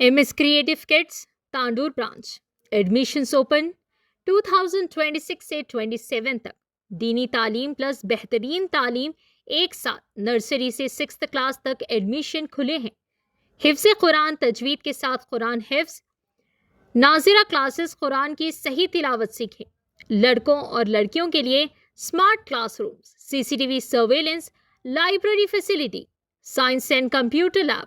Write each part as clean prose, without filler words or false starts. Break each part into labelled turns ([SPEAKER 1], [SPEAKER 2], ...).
[SPEAKER 1] MS Creative Kids, Tandur branch. Admissions open 2026 से 27 तक। दीनी तालीम प्लस बेहतरीन तालीम एक साथ। नर्सरी से 6th क्लास तक एडमिशन खुले हैं। हिफ्ज़ कुरान तजवीद के साथ कुरान हिफ्ज़, नाजिरा क्लासेस कुरान की सही तिलावत सीखें। लड़कों और लड़कियों के लिए smart classrooms, CCTV surveillance, library facility, science and computer lab,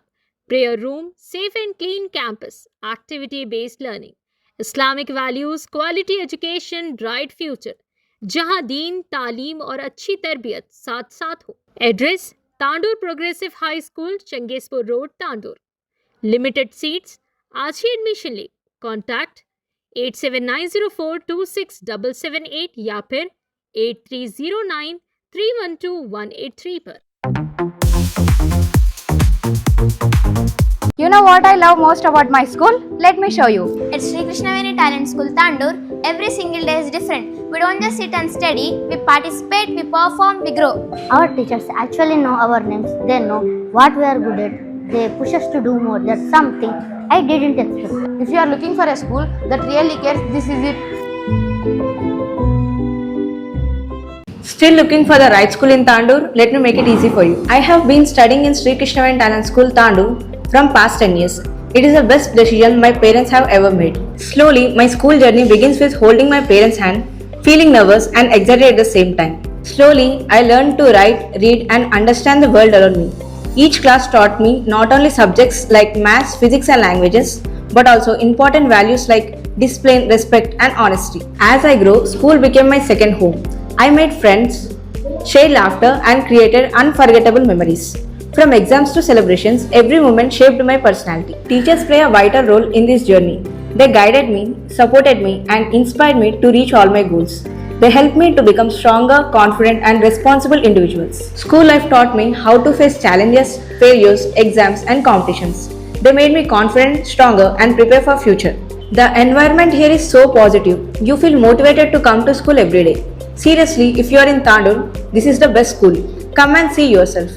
[SPEAKER 1] prayer room, safe and clean campus, activity based learning, Islamic values, quality education, bright future, जहां दीन, तालीम और अच्छी तरबियत साथ साथ हो। Address Tandur progressive high school, Changezpur road, Tandur. Limited seats. आज ही एडमिशन ले। कॉन्टैक्ट 8790426778 या फिर 8309312183 पर।
[SPEAKER 2] You know what I love most about my school? Let me show you.
[SPEAKER 3] At Sri Krishnaveni Talent School, Tandur, every single day is different. We don't just sit and study, we participate, we perform, we grow.
[SPEAKER 4] Our teachers actually know our names. They know what we are good at. They push us to do more. That's something I didn't expect.
[SPEAKER 2] If you are looking for a school that really cares, this is it.
[SPEAKER 5] Still looking for the right school in Tandur? Let me make it easy for you. I have been studying in Sri Krishnaveni Talent School, Tandur from past 10 years. It is the best decision my parents have ever made. Slowly, my school journey begins with holding my parents' hand, feeling nervous and excited at the same time. Slowly, I learned to write, read and understand the world around me. Each class taught me not only subjects like maths, physics and languages, but also important values like discipline, respect and honesty. As I grew, school became my second home. I made friends, shared laughter and created unforgettable memories. From exams to celebrations, every moment shaped my personality. Teachers play a vital role in this journey. They guided me, supported me and inspired me to reach all my goals. They helped me to become stronger, confident and responsible individuals. School life taught me how to face challenges, failures, exams and competitions. They made me confident, stronger and prepare for future. The environment here is so positive. You feel motivated to come to school every day. Seriously, if you are in Tandur, this is the best school. Come and see yourself.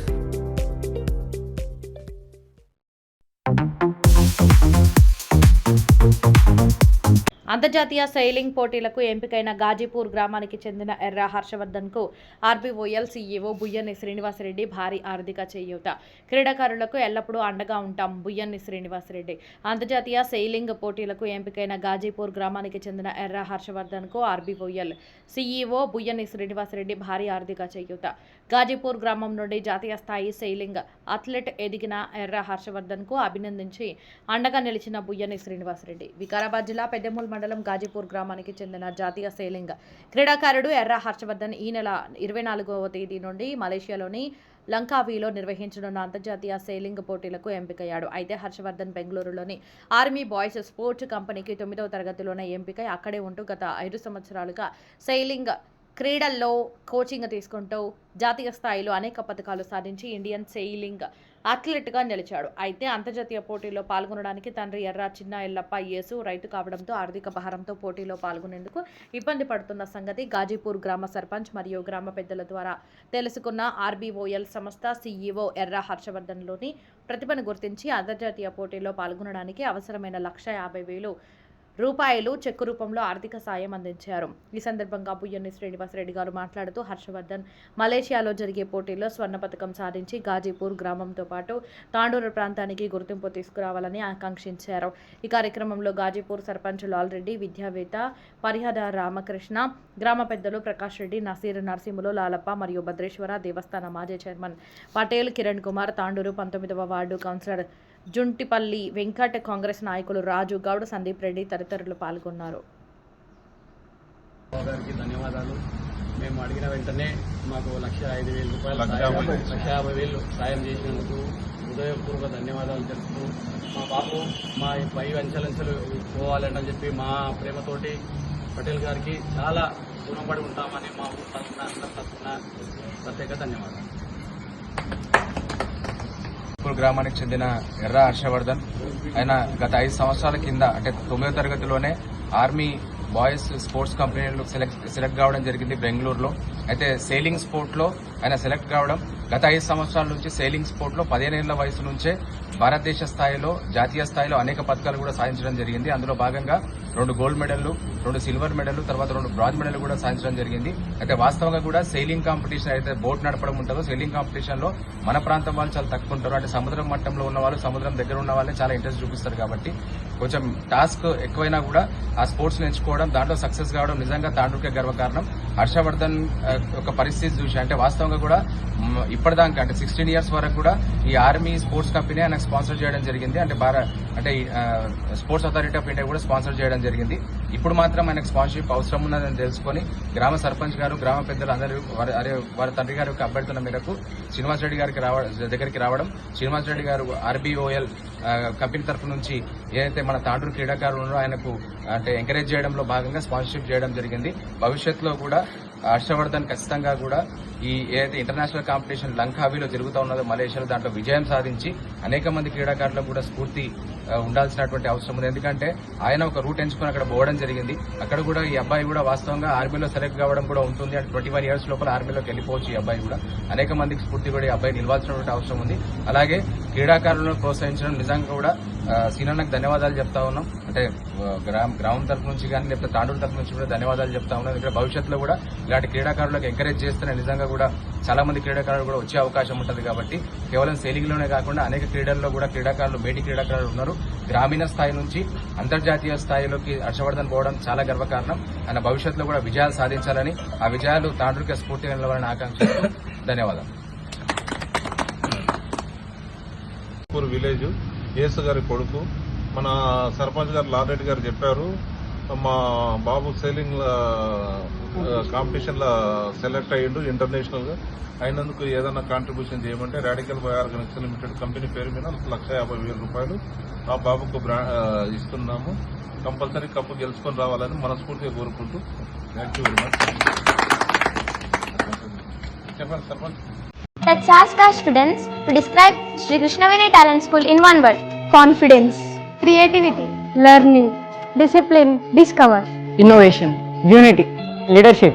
[SPEAKER 6] అంతర్జాతీయ sailing పోటీలకు ఎంపికైన గాజీపూర్ గ్రామానికి చెందిన ఎర్ర హర్షవర్ధన్కు ఆర్బీఓఎల్ CEO Buyyani Srinivasa Reddy భారీ ఆర్థిక చేయూత. క్రీడాకారులకు ఎల్లప్పుడూ అండగా ఉంటాం, బుయ్యని శ్రీనివాసరెడ్డి. అంతర్జాతీయ సైలింగ్ పోటీలకు ఎంపికైన గాజీపూర్ గ్రామానికి చెందిన ఎర్ర హర్షవర్ధన్కు ఆర్బీఓఎల్ సీఈఓ బుయ్యని శ్రీనివాసరెడ్డి భారీ ఆర్థిక చేయూత. గాజీపూర్ గ్రామం నుండి జాతీయ స్థాయి సైలింగ్ అథ్లెట్ ఎదిగిన ఎర్ర హర్షవర్ధన్కు అభినందించి అండగా నిలిచిన బుయ్యని శ్రీనివాసరెడ్డి. వికారాబాద్ జిల్లా పెద్దమూల్ మండలం గాజీపూర్ గ్రామానికి చెందిన జాతీయ సైలింగ్ క్రీడాకారుడు ఎర్ర హర్షవర్ధన్ ఈ నెల 24వ తేదీ నుండి మలేషియాలోని లంకావీలో నిర్వహించనున్న అంతర్జాతీయ సైలింగ్ పోటీలకు ఎంపికయ్యాడు. అయితే హర్షవర్ధన్ బెంగళూరులోని ఆర్మీ బాయ్స్ స్పోర్ట్స్ కంపెనీకి 9వ తరగతిలోనే ఎంపికై అక్కడే ఉంటూ గత 5 సంవత్సరాలుగా సైలింగ్ క్రీడల్లో కోచింగ్ తీసుకుంటూ జాతీయ స్థాయిలో అనేక పథకాలు సాధించి ఇండియన్ సెయిలింగ్ అథ్లెట్గా నిలిచాడు. అయితే అంతర్జాతీయ పోటీల్లో పాల్గొనడానికి తండ్రి ఎర్ర చిన్న ఎల్లప్ప యేసు రైతు కావడంతో ఆర్థిక భారంతో పోటీలో పాల్గొనేందుకు ఇబ్బంది పడుతున్న సంగతి గాజీపూర్ గ్రామ సర్పంచ్ మరియు గ్రామ పెద్దల ద్వారా తెలుసుకున్న ఆర్బీఓఎల్ సంస్థ సీఈఓ ఎర్ర హర్షవర్ధన్లోని ప్రతిభను గుర్తించి అంతర్జాతీయ పోటీల్లో పాల్గొనడానికి అవసరమైన ₹150,000 చెక్కు రూపంలో ఆర్థిక సాయం అందించారు. ఈ సందర్భంగా బుయ్యని శ్రీనివాసరెడ్డి గారు మాట్లాడుతూ హర్షవర్ధన్ మలేషియాలో జరిగే పోటీల్లో స్వర్ణ పథకం సాధించి గాజీపూర్ గ్రామంతో పాటు తాండూరు ప్రాంతానికి గుర్తింపు తీసుకురావాలని ఆకాంక్షించారు. ఈ కార్యక్రమంలో గాజీపూర్ సర్పంచ్ లాల్రెడ్డి, విద్యావేత్త పరిహద రామకృష్ణ, గ్రామ పెద్దలు ప్రకాష్ రెడ్డి, నసీర్, నరసింహులు, లాలప్ప మరియు భద్రేశ్వర దేవస్థాన మాజీ చైర్మన్ పటేల్ కిరణ్ కుమార్, తాండూరు 19వ వార్డు కౌన్సిలర్ జుంటిపల్లి వెంకట్, కాంగ్రెస్ నాయకులు రాజు గౌడ్, సందీప్ రెడ్డి తదితరులు పాల్గొన్నారు.
[SPEAKER 7] ధన్యవాదాలు. మేము అడిగిన వెంటనే మాకు ₹1,05,000 సాయం చేసినందుకు హృదయపూర్వక ధన్యవాదాలు తెలుపుతూ మా బాబు మా పై అంచెలంచెలు పోవాలని చెప్పి మా ప్రేమతోటి పటేల్ గారికి చాలా రుణపడి ఉంటామని మా ఊరు తరఫున ప్రత్యేక ధన్యవాదాలు.
[SPEAKER 8] గ్రామానికి చెందిన ఎర్ర హర్షవర్ధన్ ఆయన గత 5 సంవత్సరాల కింద అంటే 9వ తరగతిలోనే ఆర్మీ బాయ్స్ స్పోర్ట్స్ కంపెనీలో సెలెక్ట్ కావడం జరిగింది బెంగళూరులో. అయితే సెయిలింగ్ స్పోర్ట్లో ఆయన సెలెక్ట్ కావడం, గత 5 సంవత్సరాల నుంచి సెయిలింగ్ స్పోర్ట్లో 15 ఏళ్ల వయసు నుంచే భారతదేశ స్థాయిలో, జాతీయ స్థాయిలో అనేక పథకాలు కూడా సాధించడం జరిగింది. అందులో భాగంగా 2 గోల్డ్ మెడల్లు, 2 సిల్వర్ మెడల్లు, తర్వాత 2 బ్రాంజ్ మెడల్ కూడా సాధించడం జరిగింది. అయితే వాస్తవంగా కూడా సెయిలింగ్ కాంపిటీషన్ అయితే బోట్ నడపడం ఉంటుందో, సెయిలింగ్ కాంపిటీషన్ లో మన ప్రాంతం వాళ్ళు చాలా తక్కువ ఉంటారు. అంటే సముద్రం మట్టంలో ఉన్న వాళ్ళు, సముద్రం దగ్గర ఉన్న వాళ్ళే చాలా ఇంట్రెస్ట్ చూపిస్తారు. కాబట్టి కొంచెం టాస్క్ ఎక్కువైనా కూడా ఆ స్పోర్ట్స్ ఎంచుకోవడం, దాంట్లో సక్సెస్ కావడం నిజంగా తాండూరుకే గర్వకారణం. హర్షవర్ధన్ ఒక పరిస్థితి చూసి, అంటే వాస్తవంగా కూడా ఇప్పటిదాకా అంటే 16 ఇయర్స్ వరకు కూడా ఈ ఆర్మీ స్పోర్ట్స్ కంపెనీ ఆయనకు స్పాన్సర్ చేయడం జరిగింది. అంటే స్పోర్ట్స్ అథారిటీ ఆఫ్ ఇండియా కూడా స్పాన్సర్ చేయడం జరిగింది. ఇప్పుడు మాత్రం ఆయనకు స్పాన్సర్షిప్ అవసరం ఉన్నదని తెలుసుకొని గ్రామ సర్పంచ్ గారు, గ్రామ పెద్దలు అందరూ వారి తండ్రి గారి యొక్క అభ్యర్థన మేరకు శ్రీనివాస్ రెడ్డి గారికి దగ్గరికి రావడం, శ్రీనివాస్ రెడ్డి గారు RBOL కంపెనీ తరఫు నుంచి ఏదైతే మన తాండూరు క్రీడాకారులు ఉన్నారో ఆయనకు అంటే ఎంకరేజ్ చేయడంలో భాగంగా స్పాన్సర్షిప్ చేయడం జరిగింది. భవిష్యత్తులో కూడా హర్షవర్ధన్ ఖచ్చితంగా కూడా ఈ ఏదైతే ఇంటర్నేషనల్ కాంపిటీషన్ లంకావీలో జరుగుతూ ఉన్నదో మలేషియాలో, దాంట్లో విజయం సాధించి అనేక మంది క్రీడాకారులకు కూడా స్ఫూర్తి ఉండాల్సినటువంటి అవసరం ఉంది. ఎందుకంటే ఆయన ఒక రూట్ ఎంచుకుని అక్కడ పోవడం జరిగింది. అక్కడ కూడా ఈ అబ్బాయి కూడా వాస్తవంగా ఆర్మీలో సెలెక్ట్ కావడం కూడా ఉంటుంది. అంటే 21 ఇయర్స్ లోపల ఆర్మీలోకి వెళ్ళిపోవచ్చు ఈ అబ్బాయి కూడా. అనేక మందికి స్ఫూర్తి కూడా ఈ అబ్బాయి నిలవాల్సినటువంటి అవసరం ఉంది. అలాగే క్రీడాకారులను ప్రోత్సహించడం నిజంగా కూడా సీనన్నకు ధన్యవాదాలు చెప్తా ఉన్నాం. అంటే గ్రామం తరఫు నుంచి కానీ లేకపోతే తాండూరు తరఫు నుంచి కూడా ధన్యవాదాలు చెప్తా ఉన్నాం. ఇక్కడ భవిష్యత్తులో కూడా ఇలాంటి క్రీడాకారులకు ఎంకరేజ్ చేస్తేనే నిజంగా కూడా చాలా మంది క్రీడాకారులు కూడా వచ్చే అవకాశం ఉంటుంది. కాబట్టి కేవలం సెయిలింగ్ లోనే కాకుండా అనేక క్రీడల్లో కూడా క్రీడాకారులు, మేటి క్రీడాకారులు ఉన్నారు. గ్రామీణ స్థాయి నుంచి అంతర్జాతీయ స్థాయిలోకి హర్షవర్ధన్ పోవడం చాలా గర్వకారణం. ఆయన భవిష్యత్తులో కూడా విజయాలు సాధించాలని, ఆ విజయాలు తాండూరుకే స్ఫూర్తిగా నిలవాలని ఆకాంక్షిస్తూ ధన్యవాదాలు.
[SPEAKER 9] విలేజ్ యేసు గారి కొడుకు, మన సర్పంచ్ గారు లారెడ్డి గారు చెప్పారు, మా బాబు సేలింగ్ కాంపిటీషన్ లో సెలెక్ట్ అయ్యిండు ఇంటర్నేషనల్ గా. అయినందుకు ఏదైనా కాంట్రిబ్యూషన్ చేయమంటే radical by Organics limited company పేరు మీద 1,50,000 రూపాయలు ఆ బాబుకు ఇస్తున్నాము. కంపల్సరీ కప్పు గెలుచుకొని రావాలని మనస్ఫూర్తిగా కోరుకుంటూ థ్యాంక్ యూ వెరీ మచ్. చెప్పండి sarpanch.
[SPEAKER 3] Let's ask our students to describe Sri Krishnaveni Talent School in one word.
[SPEAKER 2] Confidence, creativity, learning, discipline, discover,
[SPEAKER 10] innovation, unity, leadership.